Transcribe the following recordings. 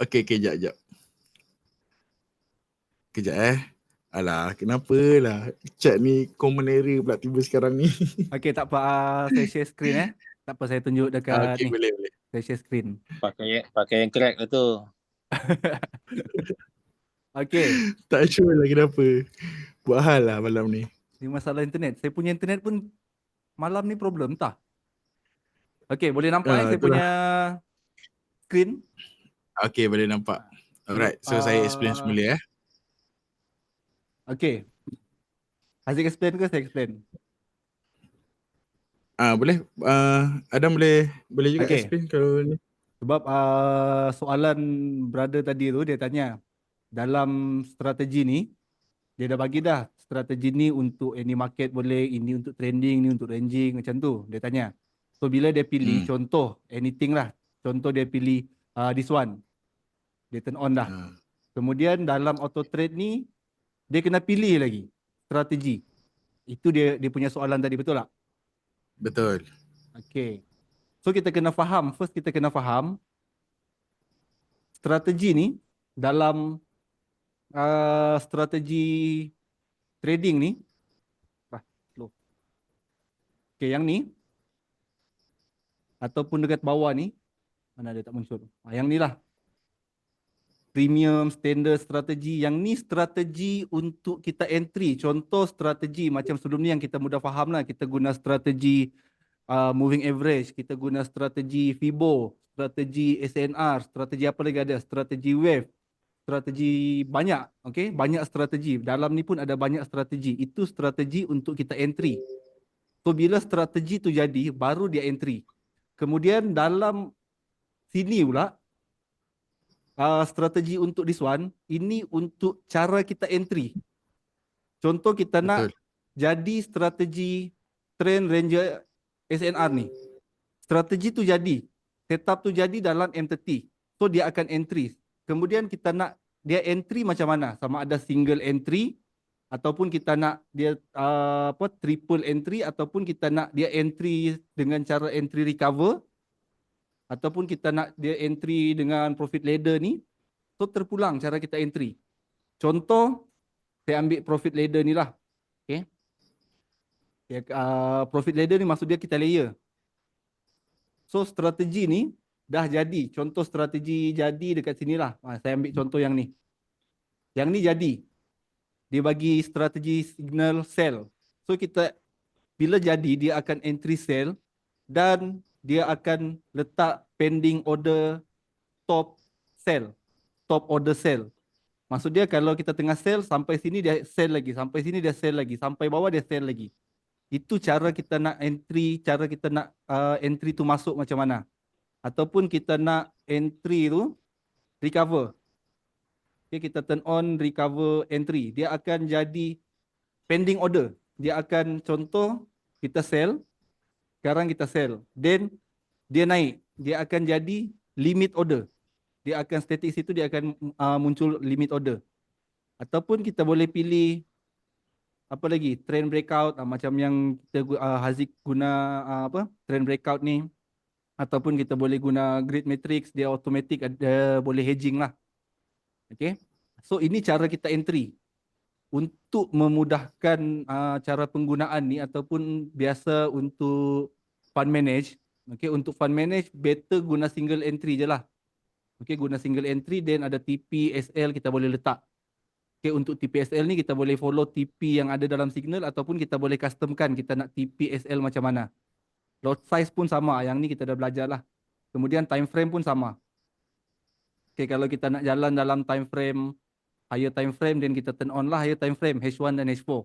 Okey, jap. Kejap Alah, kenapa lah chat ni common error pula tiba sekarang ni. Okey, tak apa. Saya share screen Tak apa, saya tunjuk dekat Okey, ni. boleh. Saya share screen. Pakai yang crack lah tu. Okey, Tak sure lah kenapa. Buat hal lah malam ni. ni masalah internet. Saya punya internet pun malam ni problem entah. Okey, boleh nampak saya Itulah. punya screen? Okey, boleh nampak. Okay. Alright, so saya explain semula Okey. Haziq explain ke saya explain? Boleh. Adam boleh juga Okey. explain kalau ni. Sebab soalan brother tadi tu dia tanya, dalam strategi ni, dia dah bagi dah strategi ni untuk any market boleh, ini untuk trending, ni untuk ranging, macam tu. Dia tanya. So bila dia pilih contoh anything lah, contoh dia pilih this one, dia turn on dah. Kemudian dalam auto trade ni, dia kena pilih lagi strategi. Itu dia punya soalan tadi, betul tak? Betul. Okay. So kita kena faham, first kita kena faham strategi ni dalam strategi trading ni. Slow. Okay, yang ni ataupun dekat bawah ni, mana dia tak muncul. Yang ni lah. Premium, standard strategi. Yang ni strategi untuk kita entry. Contoh strategi macam sebelum ni yang kita mudah faham lah. Kita guna strategi moving average, kita guna strategi FIBO, strategi SNR, strategi apa lagi ada, strategi wave, strategi banyak, okay? Banyak strategi. Dalam ni pun ada banyak strategi. Itu strategi untuk kita entry. So bila strategi tu jadi, baru dia entry. Kemudian dalam sini pula, strategi untuk this one, ini untuk cara kita entry. Contoh kita nak jadi strategi trend ranger SNR ni. Strategi tu jadi, setup tu jadi dalam M30. So dia akan entry. Kemudian kita nak dia entry macam mana? Sama ada single entry ataupun kita nak dia triple entry ataupun kita nak dia entry dengan cara entry recover ataupun kita nak dia entry dengan profit ladder ni. So terpulang cara kita entry. Contoh saya ambil profit ladder ni lah. Okay. Profit ladder ni maksud dia kita layer. So strategi ni dah jadi. Contoh strategi jadi dekat sini lah. Saya ambil contoh yang ni. Yang ni jadi. Dia bagi strategi signal sell. So kita bila jadi dia akan entry sell dan dia akan letak pending order top sell. Top order sell. Maksud dia kalau kita tengah sell sampai sini dia sell lagi. Sampai sini dia sell lagi. Sampai bawah dia sell lagi. Itu cara kita nak entry. Cara kita nak entry tu masuk macam mana. Ataupun kita nak entry tu recover. Okay, kita turn on recover entry. Dia akan jadi pending order. Dia akan contoh kita sell. Sekarang kita sell. Then dia naik. Dia akan jadi limit order. Dia akan static situ dia akan muncul limit order. Ataupun kita boleh pilih apa lagi? Trend breakout macam yang kita Haziq guna trend breakout ni. Ataupun kita boleh guna grid matrix, dia automatic ada boleh hedging lah. Okay. So ini cara kita entry. Untuk memudahkan cara penggunaan ni ataupun biasa untuk fund manage. Okay, untuk fund manage better guna single entry je lah. Okay, guna single entry then ada TP, SL kita boleh letak. Okay, untuk TP, SL ni kita boleh follow TP yang ada dalam signal ataupun kita boleh customkan kita nak TP, SL macam mana. Lot size pun sama, yang ni kita dah belajar lah. Kemudian time frame pun sama. Okay, kalau kita nak jalan dalam time frame, higher time frame, then kita turn on lah higher time frame, H1 dan H4.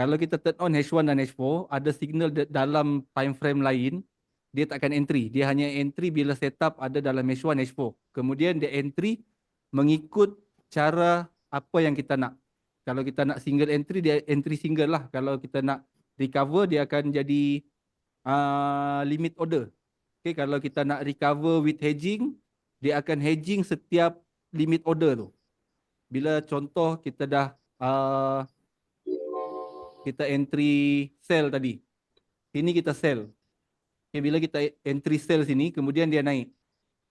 Kalau kita turn on H1 dan H4, ada signal dalam time frame lain, dia tak akan entry. Dia hanya entry bila setup ada dalam H1, H4. Kemudian dia entry mengikut cara apa yang kita nak. Kalau kita nak single entry, dia entry single lah. Kalau kita nak recover, dia akan jadi limit order. Okay, kalau kita nak recover with hedging, dia akan hedging setiap limit order tu. Bila contoh kita dah kita entry sell tadi. Ini kita sell. Okay, bila kita entry sell sini, kemudian dia naik.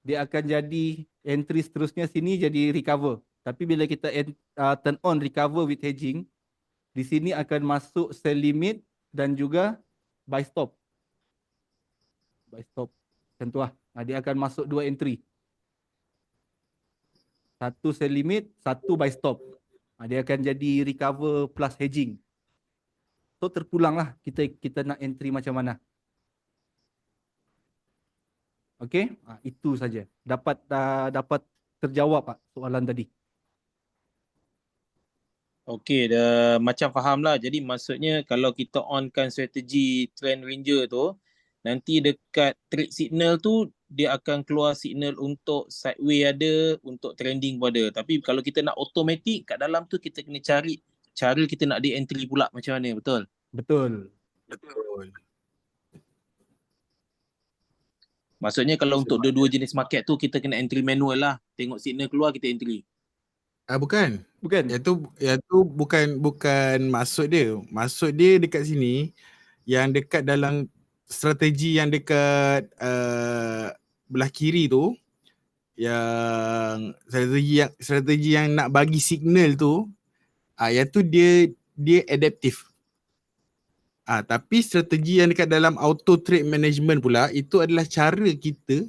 Dia akan jadi entry seterusnya sini jadi recover. Tapi bila kita turn on recover with hedging, di sini akan masuk sell limit dan juga buy stop. Buy stop. Macam tu lah. Dia akan masuk 2 entry. Satu sell limit, satu buy stop. Dia akan jadi recover plus hedging. So terpulang lah kita nak entry macam mana. Okey, itu saja. Dapat terjawab Pak soalan tadi. Okey, dah macam faham lah. Jadi maksudnya kalau kita onkan strategi trend ranger tu, nanti dekat trade signal tu dia akan keluar signal untuk sideway ada, untuk trending pun ada. Tapi kalau kita nak automatic kat dalam tu kita kena cari cara kita nak di entry pula macam mana, betul? Betul. Betul. Maksudnya kalau untuk dua-dua jenis market tu kita kena entry manual lah. Tengok signal keluar kita entry. Bukan. Bukan. Yang tu bukan maksud dia. Maksud dia dekat sini yang dekat dalam strategi yang dekat belah kiri tu, yang strategi yang nak bagi signal tu, yang tu dia adaptif. Tapi strategi yang dekat dalam auto trade management pula, itu adalah cara kita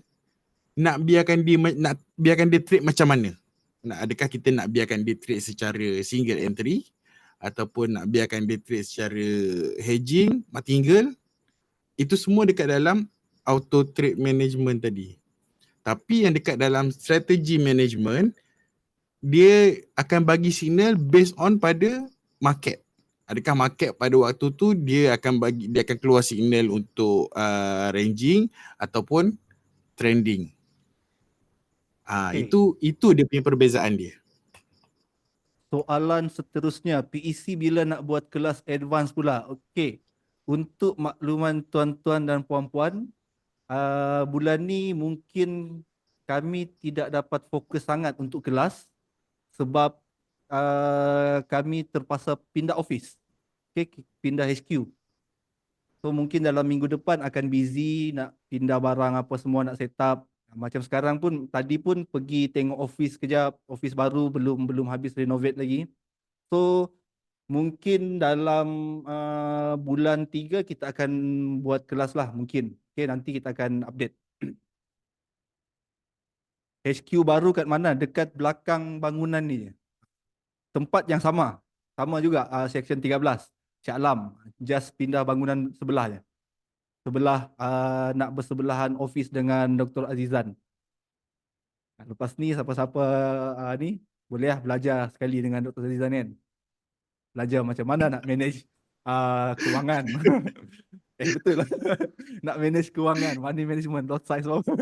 nak biarkan dia trade macam mana. Adakah kita nak biarkan dia trade secara single entry ataupun nak biarkan dia trade secara hedging, martingale. Itu semua dekat dalam auto trade management tadi. Tapi yang dekat dalam strategi management, dia akan bagi signal based on pada market. Adakah market pada waktu tu dia akan keluar signal untuk ranging ataupun trending. Okay. Itu dia punya perbezaan dia. Soalan seterusnya, PEC bila nak buat kelas advance pula? Okey. Untuk makluman tuan-tuan dan puan-puan, bulan ni mungkin kami tidak dapat fokus sangat untuk kelas sebab kami terpaksa pindah office. Okay, pindah HQ. So mungkin dalam minggu depan akan busy nak pindah barang apa semua nak set up. Macam sekarang pun, tadi pun pergi tengok office kejap, office baru belum habis renovate lagi. So mungkin dalam bulan 3 kita akan buat kelas lah mungkin. Okay, nanti kita akan update. HQ baru kat mana? Dekat belakang bangunan ni. Tempat yang sama. Sama juga, section 13. Shah Alam. Just pindah bangunan sebelah je. Sebelah, nak bersebelahan office dengan Dr. Azizan. Lepas ni siapa-siapa ni boleh lah belajar sekali dengan Dr. Azizan kan. Belajar macam mana nak manage kewangan. Betul lah. Nak manage kewangan, money management, lot size apa.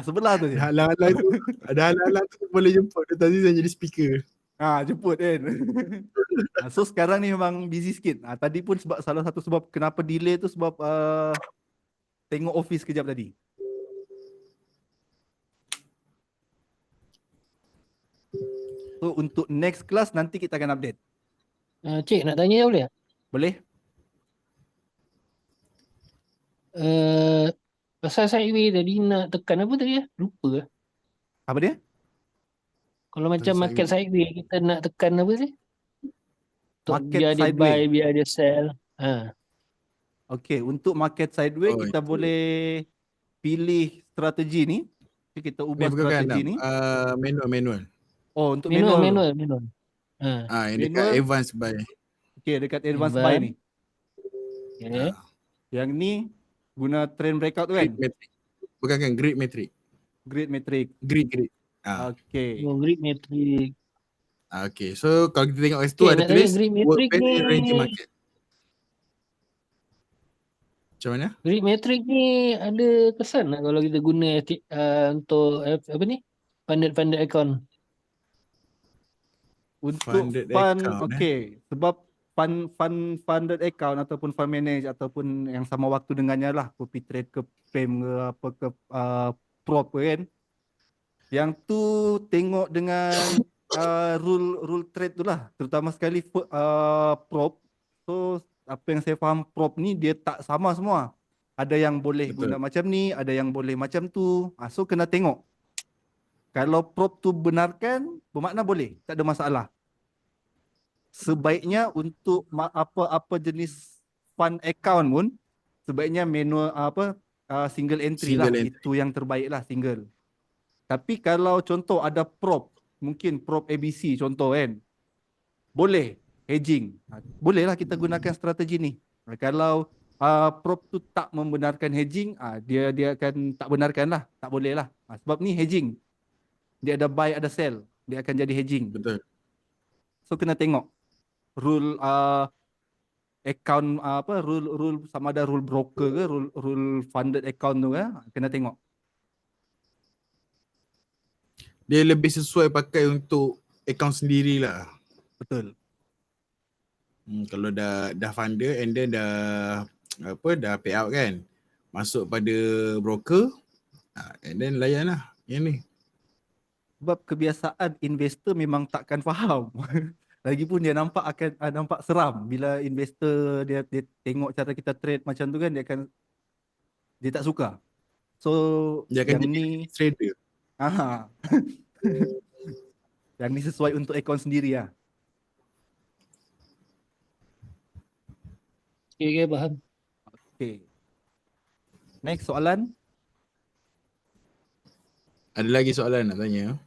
Sebelah tu je. Halang-halang tu, ada halang-halang tu boleh jemput Dr. Azizan jadi speaker. Jemput kan. So sekarang ni memang busy sikit. Tadi pun sebab salah satu sebab kenapa delay tu sebab tengok office kejap tadi. So untuk next class nanti kita akan update. Cik nak tanya boleh tak? Boleh? Pasal sideway tadi nak tekan apa tadi ya? Lupa. Apa dia? Kalau macam market sideway kita nak tekan apa sih? Market biar dia sideway. buy, biar dia sell. Okay, untuk market sideway kita boleh pilih strategi ni. Kita ubah strategi ni. Manual. Oh, untuk Manual. Yang dekat advance buy. Okay, dekat advance buy ni. Okay. Yang ni guna trend breakout tu kan? Grid metric. Bukan kan, grid metric. Grid metric. Grid. Okay. Grid metric. Okay, so kalau kita tengok kat situ ada tulis work best in ranging market. Macam mana? Grid metric ni ada kesan tak kalau kita guna untuk apa ni? Funded account. Untuk Funded fund, account, okay. Sebab funded account ataupun fund manage ataupun yang sama waktu dengannya lah, copy trade ke frame ke apa ke prop kan. Yang tu tengok dengan rule trade tu lah, terutama sekali prop. So apa yang saya faham, prop ni dia tak sama semua. Ada yang boleh Betul. guna macam ni, ada yang boleh macam tu. So kena tengok. Kalau prop tu benarkan, bermakna boleh, tak ada masalah. Sebaiknya untuk apa-apa jenis fund account pun, sebaiknya manual single entry lah. Single entry. Itu yang terbaik lah, single. Tapi kalau contoh ada prop, mungkin prop ABC contoh kan, boleh hedging. Boleh lah kita gunakan strategi ni. Kalau prop tu tak membenarkan hedging, dia akan tak benarkan lah, tak boleh lah. Sebab ni hedging. Dia ada buy, ada sell. Dia akan jadi hedging. Betul. So kena tengok rule account rule sama ada rule broker ke rule funded account tu ke, kena tengok. Dia lebih sesuai pakai untuk account sendirilah. Betul. Kalau dah funder and then dah payout kan, masuk pada broker, and then layan lah yang ni. Sebab kebiasaan investor memang takkan faham. Lagipun dia nampak seram bila investor dia tengok cara kita trade macam tu kan, dia tak suka. So Dia akan yang jadi ni trader. yang ni sesuai untuk akaun sendiri lah. Okay, faham. Okay. Next soalan. Ada lagi soalan nak tanya?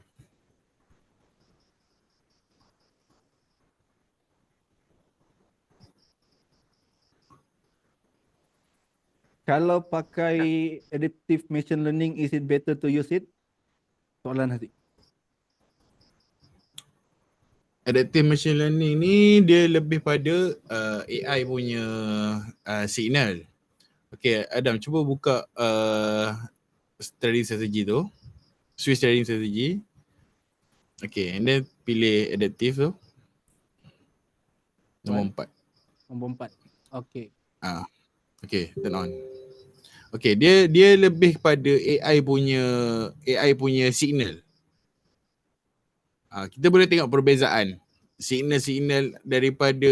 Kalau pakai adaptive machine learning, is it better to use it? Soalan Haziq. Adaptive machine learning ni dia lebih pada AI punya signal. Okay, Adam cuba buka trading strategy tu. Switch trading strategy. Okay, and then pilih adaptive tu. Nombor 4. Nombor 4. Okay. Okay, turn on. Okay, dia lebih pada AI punya signal. Kita boleh tengok perbezaan signal daripada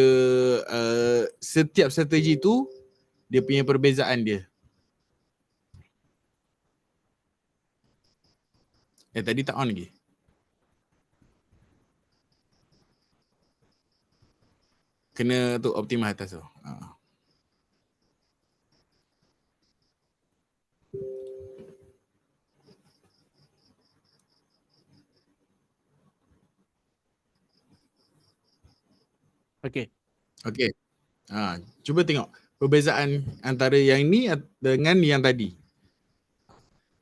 setiap strategi tu, dia punya perbezaan dia. Tadi tak on lagi. Kena tu optimal atas tu. Okay. Okay. Cuba tengok perbezaan antara yang ni dengan yang tadi.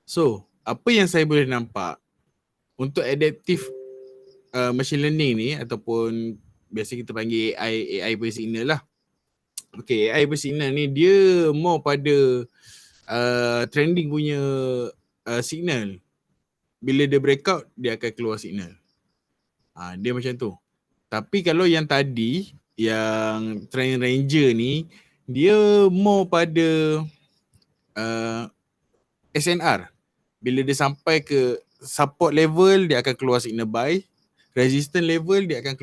So, apa yang saya boleh nampak untuk adaptive machine learning ni ataupun biasa kita panggil AI punya signal lah. Okay, AI punya signal ni dia more pada trending punya signal. Bila dia breakout, dia akan keluar signal. Dia macam tu. Tapi kalau yang tadi, yang trend ranger ni, dia more pada SNR. Bila dia sampai ke support level, dia akan keluar signal buy. Resistance level, dia akan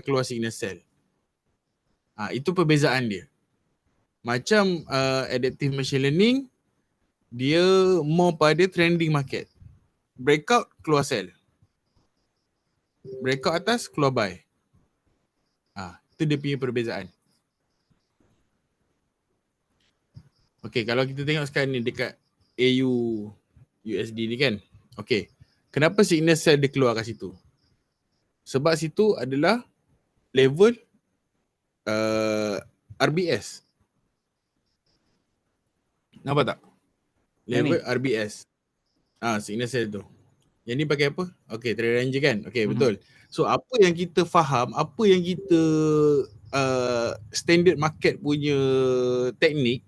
keluar signal sell. Itu perbezaan dia. Macam adaptive machine learning, dia more pada trending market. Breakout, keluar sell. Breakout atas, keluar buy. Itu dia punya perbezaan. Okay, kalau kita tengok sekarang ni dekat AU USD ni kan. Okay, kenapa signal sell dia keluar kat situ? Sebab situ adalah level RBS. Nampak tak? Level RBS. Signal sell tu. Yang ni pakai apa? Okay, trend ranger kan? Okay, betul. So, apa yang kita faham, apa yang kita standard market punya teknik,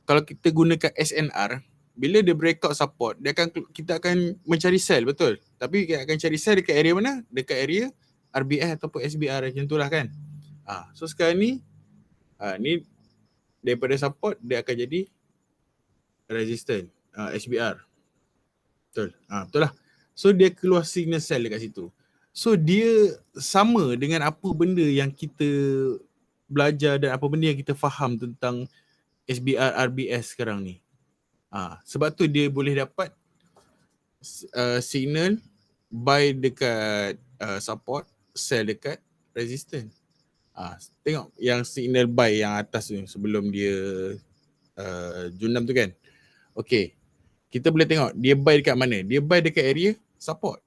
kalau kita gunakan SNR, bila dia breakout support, kita akan mencari sell, betul? Tapi kita akan cari sell dekat area mana? Dekat area RBS ataupun SBR macam itulah kan. So sekarang ni, ni daripada support, dia akan jadi resistance, SBR. Betul? Betul lah. So dia keluar signal sell dekat situ. So dia sama dengan apa benda yang kita belajar dan apa benda yang kita faham tentang SBR RBS sekarang ni. Sebab tu dia boleh dapat signal buy dekat support, sell dekat resistance. Tengok yang signal buy yang atas tu sebelum dia junam tu kan. Okay, kita boleh tengok dia buy dekat mana. Dia buy dekat area support.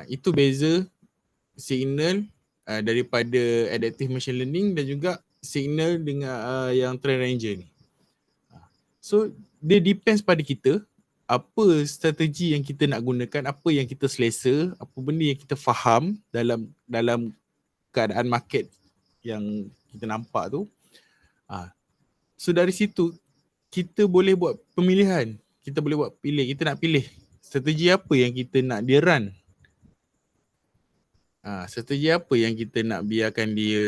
Itu beza signal daripada adaptive machine learning dan juga signal dengan yang trend ranger ni. So dia depends pada kita apa strategi yang kita nak gunakan, apa yang kita selesa, apa benda yang kita faham dalam keadaan market yang kita nampak tu. So dari situ kita boleh buat pemilihan. Kita boleh buat kita nak pilih strategi apa yang kita nak dia run. Strategi apa yang kita nak biarkan dia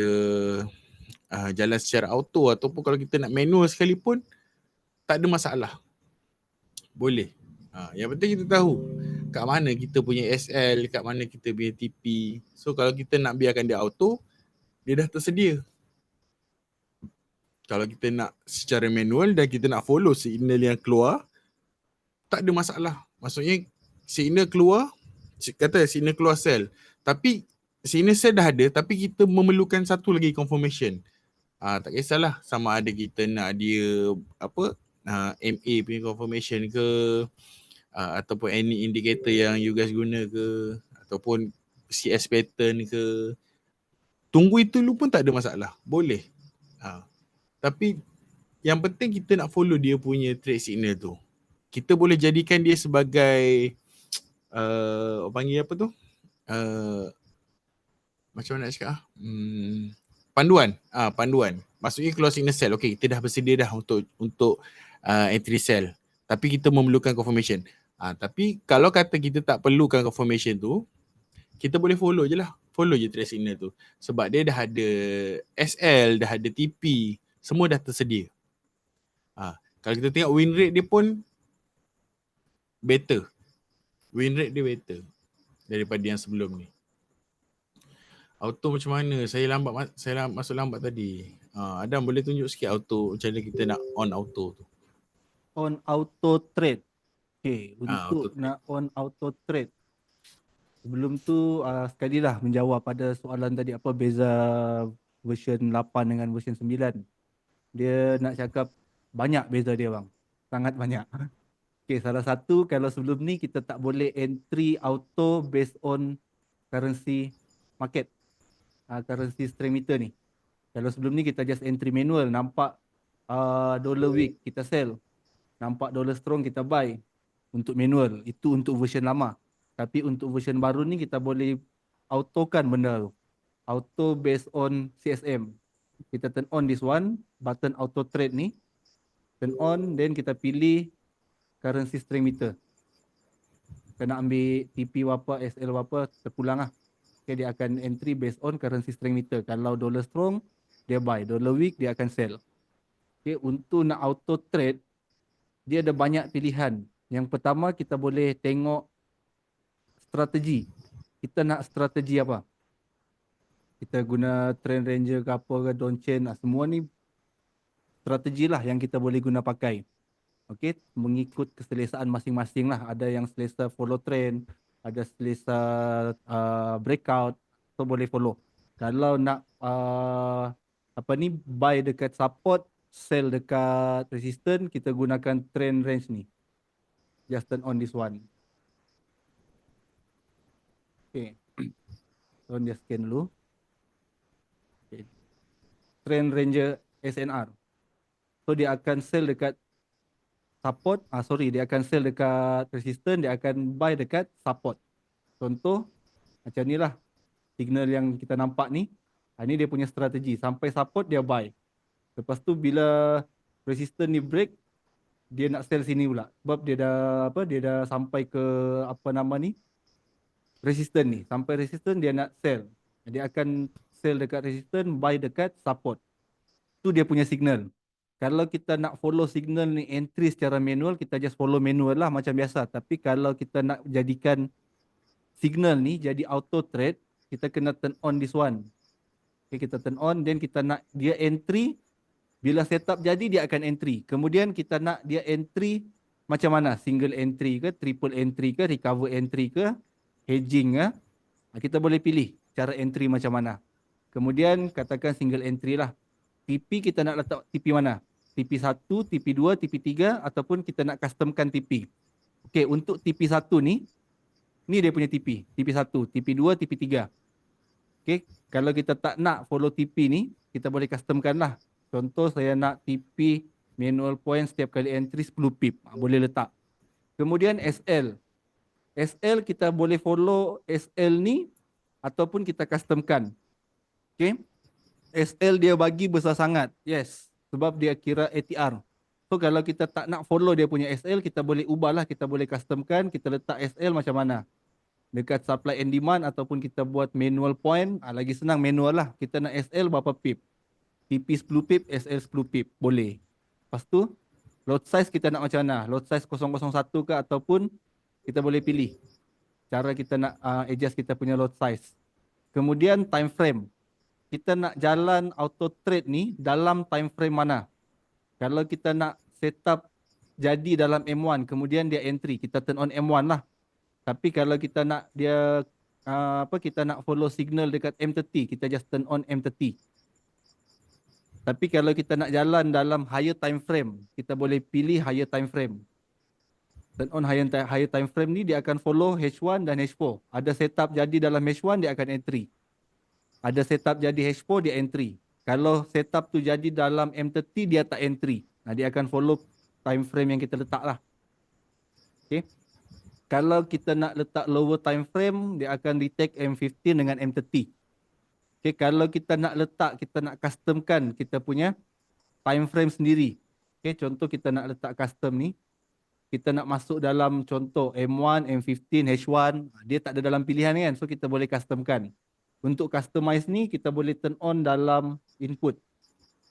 jalan secara auto, ataupun kalau kita nak manual sekalipun tak ada masalah. Boleh. Yang penting kita tahu kat mana kita punya SL, kat mana kita punya TP. So kalau kita nak biarkan dia auto, dia dah tersedia. Kalau kita nak secara manual dan kita nak follow signal yang keluar, tak ada masalah. Maksudnya signal keluar, kata signal keluar sell. Tapi signal sell dah ada, tapi kita memerlukan satu lagi confirmation. Tak kisahlah sama ada kita nak dia MA punya confirmation ke, ataupun any indicator yang you guys guna ke, ataupun CS pattern ke. Tunggu itu dulu pun tak ada masalah. Boleh. Tapi yang penting kita nak follow dia punya trade signal tu. Kita boleh jadikan dia sebagai panggil apa tu? Macam mana nak cakap? Panduan. Panduan. Maksudnya keluar signal sell. Okay, kita dah bersedia dah untuk entry sell. Tapi kita memerlukan confirmation. Tapi kalau kata kita tak perlukan confirmation tu, kita boleh follow je lah. Follow je trade signal tu. Sebab dia dah ada SL, dah ada TP. Semua dah tersedia. Kalau kita tengok win rate dia pun better. Win rate dia better daripada yang sebelum ni. Auto macam mana? Saya masuk lambat tadi. Adam boleh tunjuk sikit auto, macam mana kita nak on auto tu. On auto trade. Okay, untuk nak on auto trade. Sebelum tu sekali lah menjawab pada soalan tadi, apa beza version 8 dengan version 9. Dia nak cakap banyak beza dia bang. Sangat banyak. Okay, salah satu kalau sebelum ni kita tak boleh entry auto based on currency market. Currency strength meter ni. Kalau sebelum ni kita just entry manual, nampak dollar weak kita sell. Nampak dollar strong kita buy untuk manual. Itu untuk version lama. Tapi untuk version baru ni kita boleh autokan benda tu. Auto based on CSM. Kita turn on this one, button auto trade ni. Turn on, then kita pilih currency strength meter. Kita nak ambil TP apa, SL apa, terpulang lah. Okay, dia akan entry based on currency strength meter. Kalau dollar strong, dia buy. Dollar weak, dia akan sell. Okay, untuk nak auto trade, dia ada banyak pilihan. Yang pertama, kita boleh tengok strategi. Kita nak strategi apa? Kita guna trend ranger ke apa ke, down chain, semua ni strategi lah yang kita boleh guna pakai. Okay, mengikut keselesaan masing-masing lah. Ada yang selesa follow trend, ada selesa breakout, so boleh follow. Kalau nak buy dekat support, sell dekat resistance, kita gunakan trend range ni. Just turn on this one. Okay. So dia scan dulu. Okay. Trend ranger SNR. So dia akan sell dekat support, dia akan sell dekat resistance, dia akan buy dekat support. Contoh macam ni lah signal yang kita nampak ni. Ini dia punya strategi. Sampai support dia buy. Lepas tu bila resistance ni break, dia nak sell sini pula. Sebab dia dah sampai ke resistance ni. Sampai resistance dia nak sell. Dia akan sell dekat resistance, buy dekat support. Tu dia punya signal. Kalau kita nak follow signal ni entry secara manual, kita just follow manual lah macam biasa. Tapi kalau kita nak jadikan signal ni jadi auto trade, kita kena turn on this one. Okay, kita turn on, then kita nak dia entry Bila setup jadi dia akan entry. Kemudian kita nak dia entry macam mana? Single entry ke, triple entry ke, recover entry ke, hedging ke? Kita boleh pilih cara entry macam mana. Kemudian katakan single entry lah. TP kita nak letak TP mana? TP1, TP2, TP3 ataupun kita nak customkan TP. Okey, untuk TP1 ni dia punya TP. TP1, TP2, TP3. Okey, kalau kita tak nak follow TP ni, kita boleh customkan lah. Contoh saya nak TP manual point setiap kali entry 10 pip. Boleh letak. Kemudian SL. SL kita boleh follow SL ni ataupun kita customkan. Okey. SL dia bagi besar sangat. Yes. Sebab dia kira ATR. So kalau kita tak nak follow dia punya SL, kita boleh ubahlah. Kita boleh customkan. Kita letak SL macam mana. Dekat supply and demand ataupun kita buat manual point. Lagi senang manual lah. Kita nak SL berapa pip. TP 10 pip, SL 10 pip. Boleh. Lepas tu, load size kita nak macam mana. Load size 001 ke ataupun kita boleh pilih. Cara kita nak adjust kita punya load size. Kemudian time frame. Kita nak jalan auto trade ni dalam time frame mana. Kalau kita nak setup jadi dalam M1, kemudian dia entry, kita turn on M1 lah. Tapi kalau kita nak dia kita nak follow signal dekat M30, kita just turn on M30. Tapi kalau kita nak jalan dalam higher time frame, kita boleh pilih higher time frame. Turn on higher time frame ni dia akan follow H1 dan H4. Ada setup jadi dalam H1 dia akan entry. Ada setup jadi H4 dia entry. Kalau setup tu jadi dalam M30 dia tak entry. Dia akan follow time frame yang kita letak lah. Okay. Kalau kita nak letak lower time frame, dia akan detect M15 dengan M30. Okay, kalau kita nak letak, kita nak customkan kita punya time frame sendiri. Okay, contoh kita nak letak custom ni. Kita nak masuk dalam contoh M1, M15, H1. Dia tak ada dalam pilihan kan. So kita boleh customkan. Untuk customize ni, kita boleh turn on dalam input.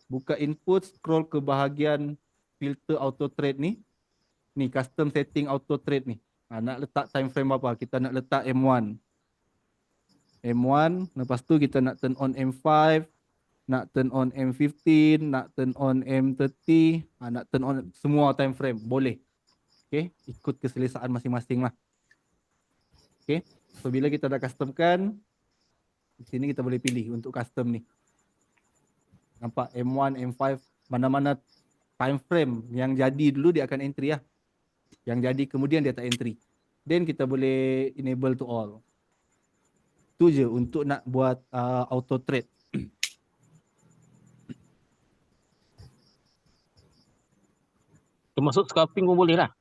Buka input, scroll ke bahagian filter auto trade ni. Ni custom setting auto trade ni. Nak letak time frame apa? Kita nak letak M1. M1, lepas tu kita nak turn on M5, nak turn on M15, nak turn on M30, nak turn on semua time frame. Boleh. Okay, ikut keselesaan masing-masing lah. Okay, so bila kita dah customkan, di sini kita boleh pilih untuk custom ni. Nampak M1, M5, mana-mana time frame yang jadi dulu dia akan entry lah. Yang jadi kemudian dia tak entry. Then kita boleh enable to all. Itu je untuk nak buat auto trade. Termasuk scalping pun boleh lah.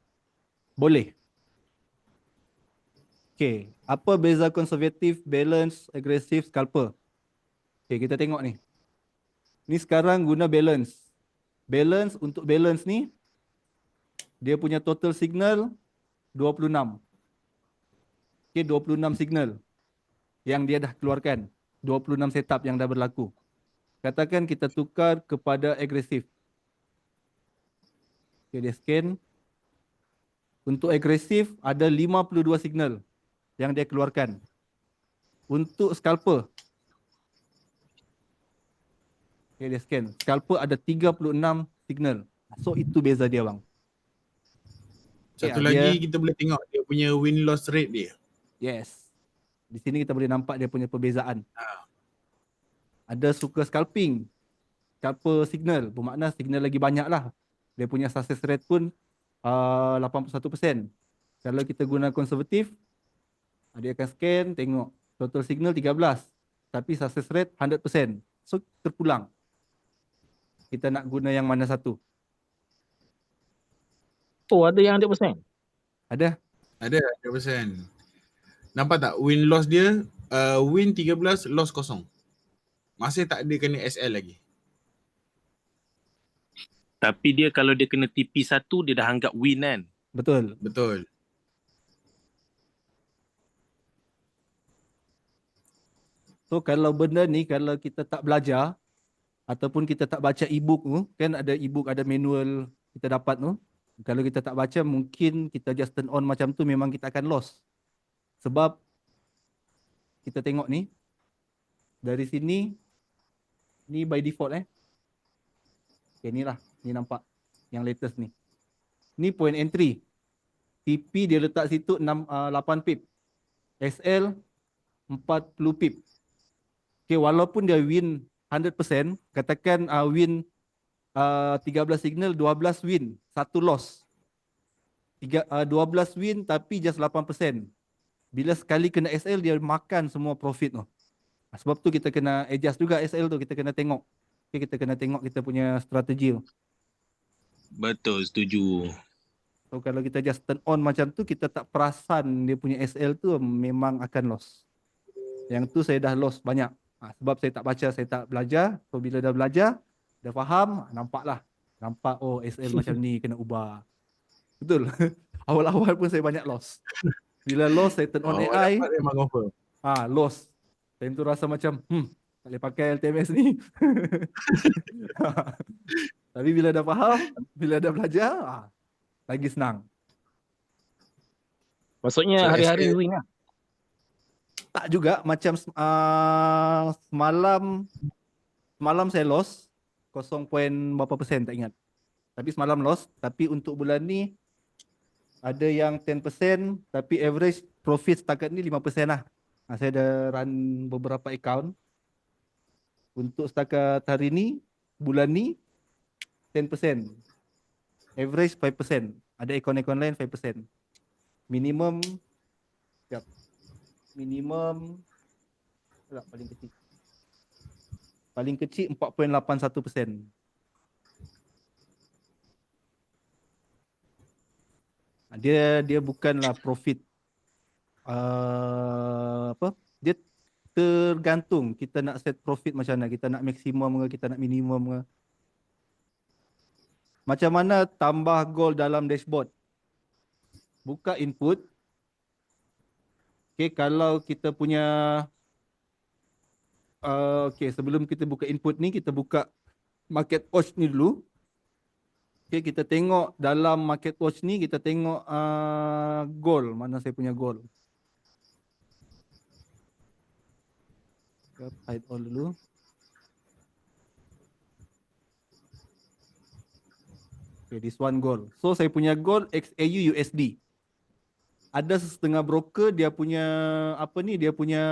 Boleh. Okay, apa beza konservatif, balance, agresif, scalper? Okay, kita tengok ni. Ni sekarang guna balance. Balance, untuk balance ni, dia punya total signal 26. Okay, 26 signal yang dia dah keluarkan. 26 setup yang dah berlaku. Katakan kita tukar kepada agresif. Okay, dia scan. Untuk agresif ada 52 signal yang dia keluarkan. Untuk scalper. Okay, dia scan. Scalper ada 36 signal. So itu beza dia bang. Satu lagi kita boleh tengok dia punya win-loss rate dia. Yes. Di sini kita boleh nampak dia punya perbezaan. Ada suka scalping. Scalper signal. Bermakna signal lagi banyak lah. Dia punya success rate pun 81%. Kalau kita guna konservatif, dia akan scan, tengok total signal 13. Tapi success rate 100%. So terpulang. Kita nak guna yang mana satu? Oh, ada yang 100%? Ada. Ada 100%. Nampak tak win-loss dia win 13, loss 0. Masih tak ada kena SL lagi. Tapi dia kalau dia kena TP1, dia dah anggap win kan? Betul. Betul. So kalau benda ni, kalau kita tak belajar ataupun kita tak baca e-book tu, kan ada e-book, ada manual kita dapat tu. Kalau kita tak baca, mungkin kita just turn on macam tu, memang kita akan loss. Sebab kita tengok ni, dari sini, ni by default Okay, ni lah. Ni nampak yang latest ni. Ni point entry. TP dia letak situ 8 pip. SL 40 pip. Okay, walaupun dia win 100%, katakan win 13 signal, 12 win, 1 loss. 12 win tapi just 8%. Bila sekali kena SL, dia makan semua profit tu. Sebab tu kita kena adjust juga SL tu, kita kena tengok. Okay, kita kena tengok kita punya strategi tu. Betul, setuju. So kalau kita just turn on macam tu, kita tak perasan dia punya SL tu memang akan loss. Yang tu saya dah loss banyak. Sebab saya tak baca, saya tak belajar. So bila dah belajar, dah faham, nampaklah. Nampak oh SL macam ni kena ubah. Betul. Awal-awal pun saya banyak loss. Bila loss, saya turn on AI. Dapat memang confirm. Loss. Time tu rasa macam, tak boleh pakai LTMS ni. Tapi bila dah faham, bila dah belajar, lagi senang. Maksudnya So, hari-hari SL win lah. Tak juga, macam semalam saya loss 0, berapa persen tak ingat. Tapi semalam loss, tapi untuk bulan ni ada yang 10%, tapi average profit setakat ni 5% lah. Saya ada run beberapa account. Untuk setakat hari ni, bulan ni 10%. Average 5%. Ada account-account lain 5%. Minimum paling kecil. Paling kecil 4.81%. Dia bukanlah profit dia tergantung kita nak set profit macam mana, kita nak maksimum ke, kita nak minimum ke. Macam mana tambah goal dalam dashboard? Buka input. Okay, kalau kita punya sebelum kita buka input ni, kita buka market watch ni dulu. Okay, kita tengok dalam market watch ni, kita tengok goal. Mana saya punya goal? Hide all dulu. Okay, this one goal. So saya punya goal XAU USD. Ada setengah broker dia punya dia punya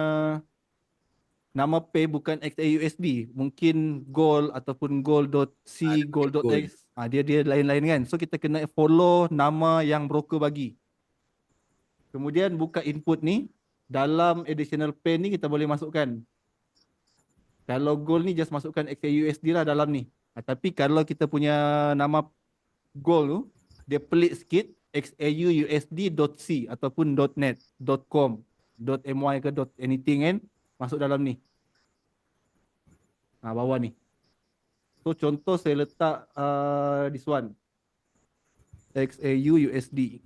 nama pay bukan XAU USD. Mungkin gold ataupun gold.c, gold.x. Dia lain-lain kan. So kita kena follow nama yang broker bagi. Kemudian buka input ni. Dalam additional pay ni kita boleh masukkan. Kalau gold ni just masukkan XAU USD lah dalam ni. Tapi kalau kita punya nama gold tu, dia pelik sikit, XAU USD.c ataupun .net, .com, .my ke .anything kan, masuk dalam ni. Bawah ni. So contoh saya letak this one. XAU USD.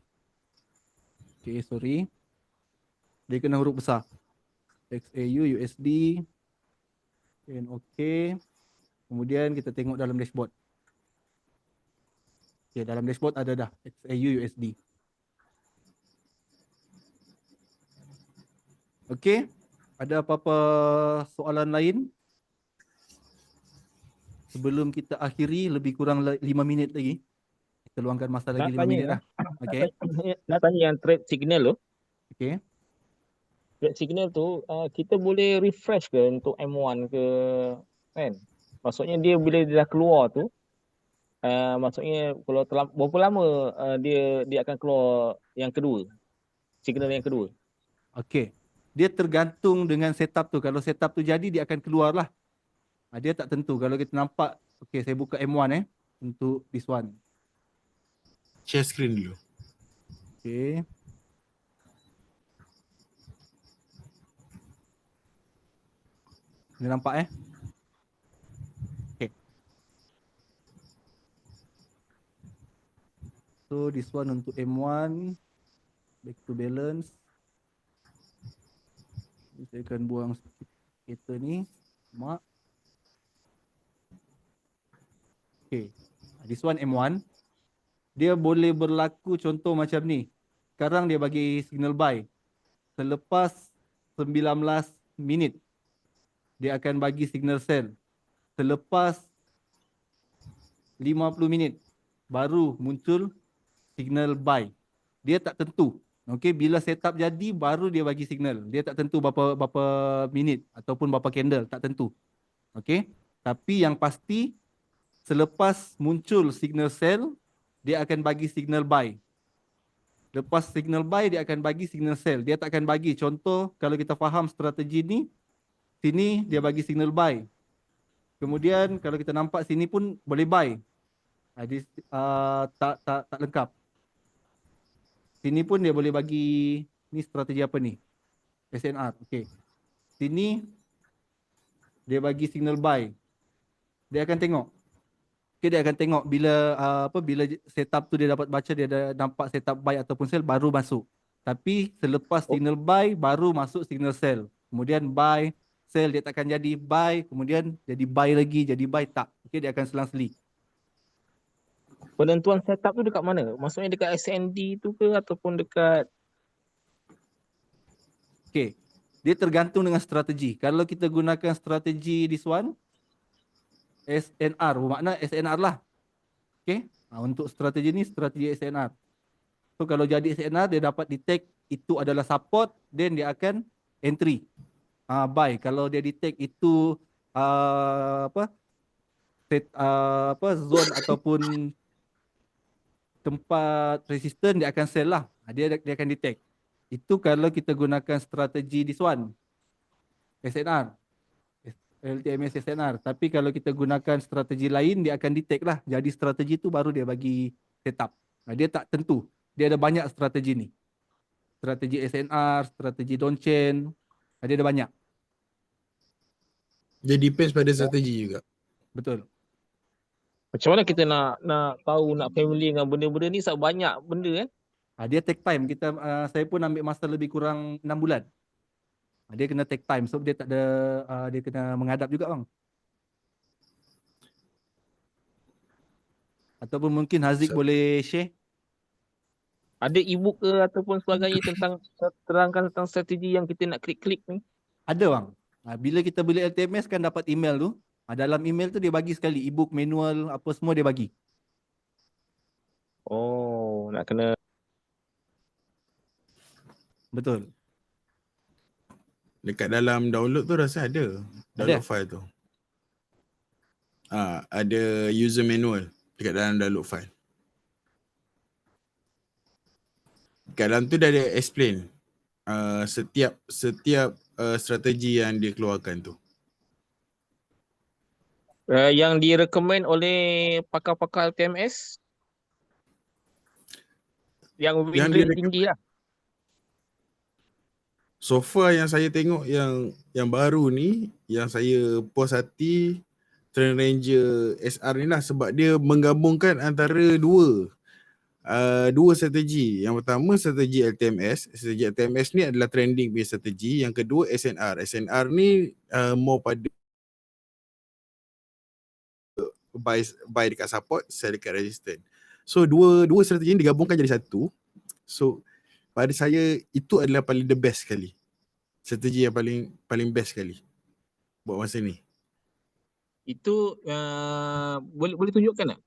Okay, sorry. Dia kena huruf besar. XAU USD. And okay. Kemudian kita tengok dalam dashboard. Okay, dalam dashboard ada dah XAU USD. Okay. Ada apa-apa soalan lain? Sebelum kita akhiri, lebih kurang 5 minit lagi. Kita luangkan masa lagi 5 minit lah. Okay. Nak tanya yang trade signal tu. Okay. Trade signal tu kita boleh refresh ke untuk M1 ke kan? Maksudnya dia bila dia dah keluar tu maksudnya kalau berapa lama dia akan keluar yang kedua. Signal yang kedua. Okay. Dia tergantung dengan setup tu. Kalau setup tu jadi dia akan keluar lah. Dia tak tentu. Kalau kita nampak, okay, saya buka M1 untuk this one. Share screen dulu. Okay. Dia nampak Okay. So this one untuk M1. Back to balance. Saya akan buang kereta ni. Mak. Okay. This one M1. Dia boleh berlaku contoh macam ni. Sekarang dia bagi signal buy. Selepas 19 minit. Dia akan bagi signal sell. Selepas 50 minit baru muncul signal buy. Dia tak tentu. Okey, bila setup jadi baru dia bagi signal. Dia tak tentu berapa minit ataupun berapa candle, tak tentu. Okey. Tapi yang pasti selepas muncul signal sell, dia akan bagi signal buy. Lepas signal buy, dia akan bagi signal sell. Dia tak akan bagi. Contoh, kalau kita faham strategi ni, sini dia bagi signal buy. Kemudian kalau kita nampak sini pun boleh buy. Tak lengkap. Sini pun dia boleh bagi, ni strategi apa ni? SNR. Okey. Sini dia bagi signal buy. Dia akan tengok. Okay, dia akan tengok bila bila setup tu dia dapat baca, dia dah nampak setup buy ataupun sell, baru masuk. Tapi selepas signal buy baru masuk signal sell. Kemudian buy, sell, dia takkan jadi buy, kemudian jadi buy lagi, jadi buy, tak. Okay, dia akan selang-seli. Penentuan setup tu dekat mana? Maksudnya dekat SND tu ke ataupun dekat Okay, dia tergantung dengan strategi. Kalau kita gunakan strategi this one, SNR, makna SNR lah. Okay, untuk strategi ni, strategi SNR. So kalau jadi SNR, dia dapat detect itu adalah support, then dia akan entry. Buy. Kalau dia detect itu zone ataupun tempat resistance, dia akan sell lah. Dia akan detect. Itu kalau kita gunakan strategi this one, SNR. LTMS SNR. Tapi kalau kita gunakan strategi lain, dia akan detect lah. Jadi strategi tu baru dia bagi setup. Dia tak tentu. Dia ada banyak strategi ni. Strategi SNR, strategi Donchen. Dia ada banyak. Dia depends pada strategi juga. Betul. macam mana kita nak tahu, nak familiar dengan benda-benda ni, sebab banyak benda kan? Dia take time. Saya pun ambil masa lebih kurang 6 bulan. Dia kena take time. So dia tak ada, dia kena menghadap juga bang. Ataupun mungkin Haziq boleh share. Ada e-book ke ataupun sebagainya tentang terangkan tentang strategi yang kita nak klik-klik ni? Ada bang. Bila kita beli LTMS kan dapat email tu. Dalam email tu dia bagi sekali e-book, manual, apa semua dia bagi. Oh, nak kena. Betul. Dekat dalam download tu rasa ada. Download Ada? file tu. Ada user manual dekat dalam download file. Kat dalam tu dah ada explain setiap strategi yang dia keluarkan tu. Yang direkomend oleh pakar-pakar LTMS yang win Yang rate dia tinggi lah. So far yang saya tengok yang baru ni, yang saya puas hati Trend Ranger SR ni lah, sebab dia menggabungkan antara dua strategi. Yang pertama strategi LTMS. Strategi LTMS ni adalah trending punya strategi. Yang kedua SNR. SNR ni more pada buy dekat support, sell dekat resistance. So dua strategi ni digabungkan jadi satu. So pada saya itu adalah paling the best sekali. Strategi yang paling best sekali buat masa ni. Itu boleh tunjukkan tak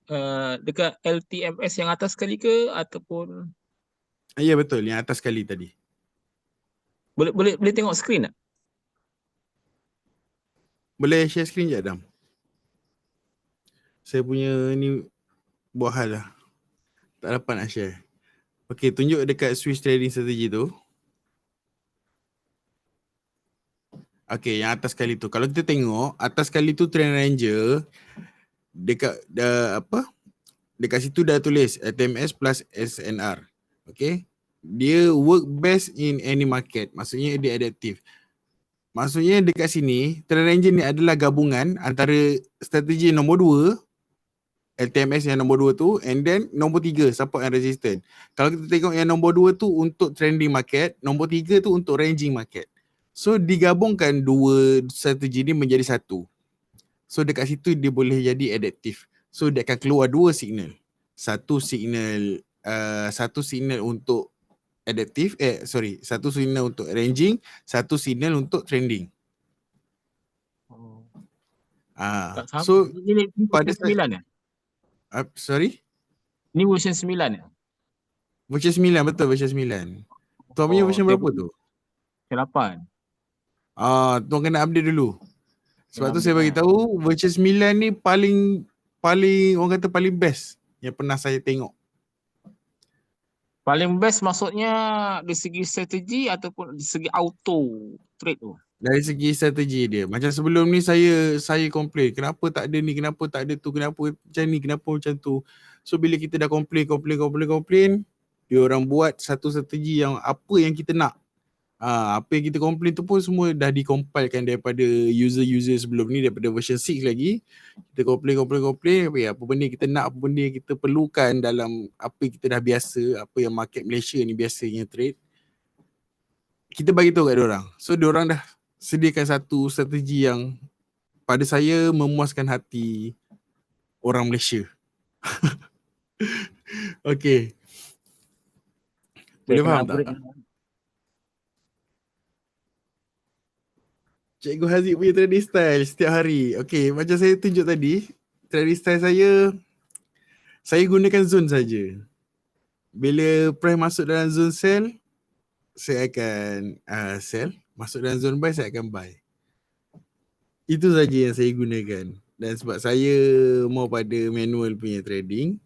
dekat LTMS yang atas sekali ke ataupun Ya betul, yang atas sekali tadi. boleh tengok skrin tak? Boleh share screen je Adam? Saya punya ni buat hal lah. Tak dapat nak share. Okay, tunjuk dekat switch trading strategi tu. Okay, yang atas sekali tu. Kalau kita tengok, atas sekali tu Trend Ranger, dekat dekat situ dah tulis LTMS plus SNR. Okay. Dia work best in any market. Maksudnya dia adaptive. Maksudnya dekat sini, Trend Ranger ni adalah gabungan antara strategi nombor 2, LTMS yang nombor 2 tu, and then nombor 3, support and resistance. Kalau kita tengok yang nombor 2 tu untuk trending market, nombor 3 tu untuk ranging market. So digabungkan dua strategi ni menjadi satu. So dekat situ dia boleh jadi adaptive. So dia akan keluar dua signal. Satu signal untuk adaptive, satu signal untuk ranging, satu signal untuk trending. Oh. So ini pada 9 ya? Sorry? Ni version 9 ya? Version 9, betul version 9. Tuan punya version berapa tu? Version 8. Tuan kena update dulu. Sebab Kena tu saya update, bagi tahu version 9 ni paling orang kata paling best yang pernah saya tengok. Paling best maksudnya dari segi strategi ataupun dari segi auto trade tu? Dari segi strategi dia. Macam sebelum ni saya complain, kenapa tak ada ni, kenapa tak ada tu, kenapa macam ni, kenapa macam tu. So bila kita dah complain, dia orang buat satu strategi yang apa yang kita nak. Apa yang kita complain tu pun semua dah dicompilekan daripada user-user sebelum ni, daripada version 6 lagi. Kita complain, apa benda kita nak, apa benda yang kita perlukan dalam apa yang kita dah biasa, apa yang market Malaysia ni biasanya trade. Kita bagi tahu kat diorang. So diorang dah sediakan satu strategi yang pada saya memuaskan hati orang Malaysia. Okay. Boleh faham tak? Cikgu Haziq punya trading style setiap hari. Okay, macam saya tunjuk tadi, trading style saya gunakan zone saja. Bila price masuk dalam zone sell, saya akan sell. Masuk dalam zone buy, saya akan buy. Itu saja yang saya gunakan. Dan sebab saya mau pada manual punya trading,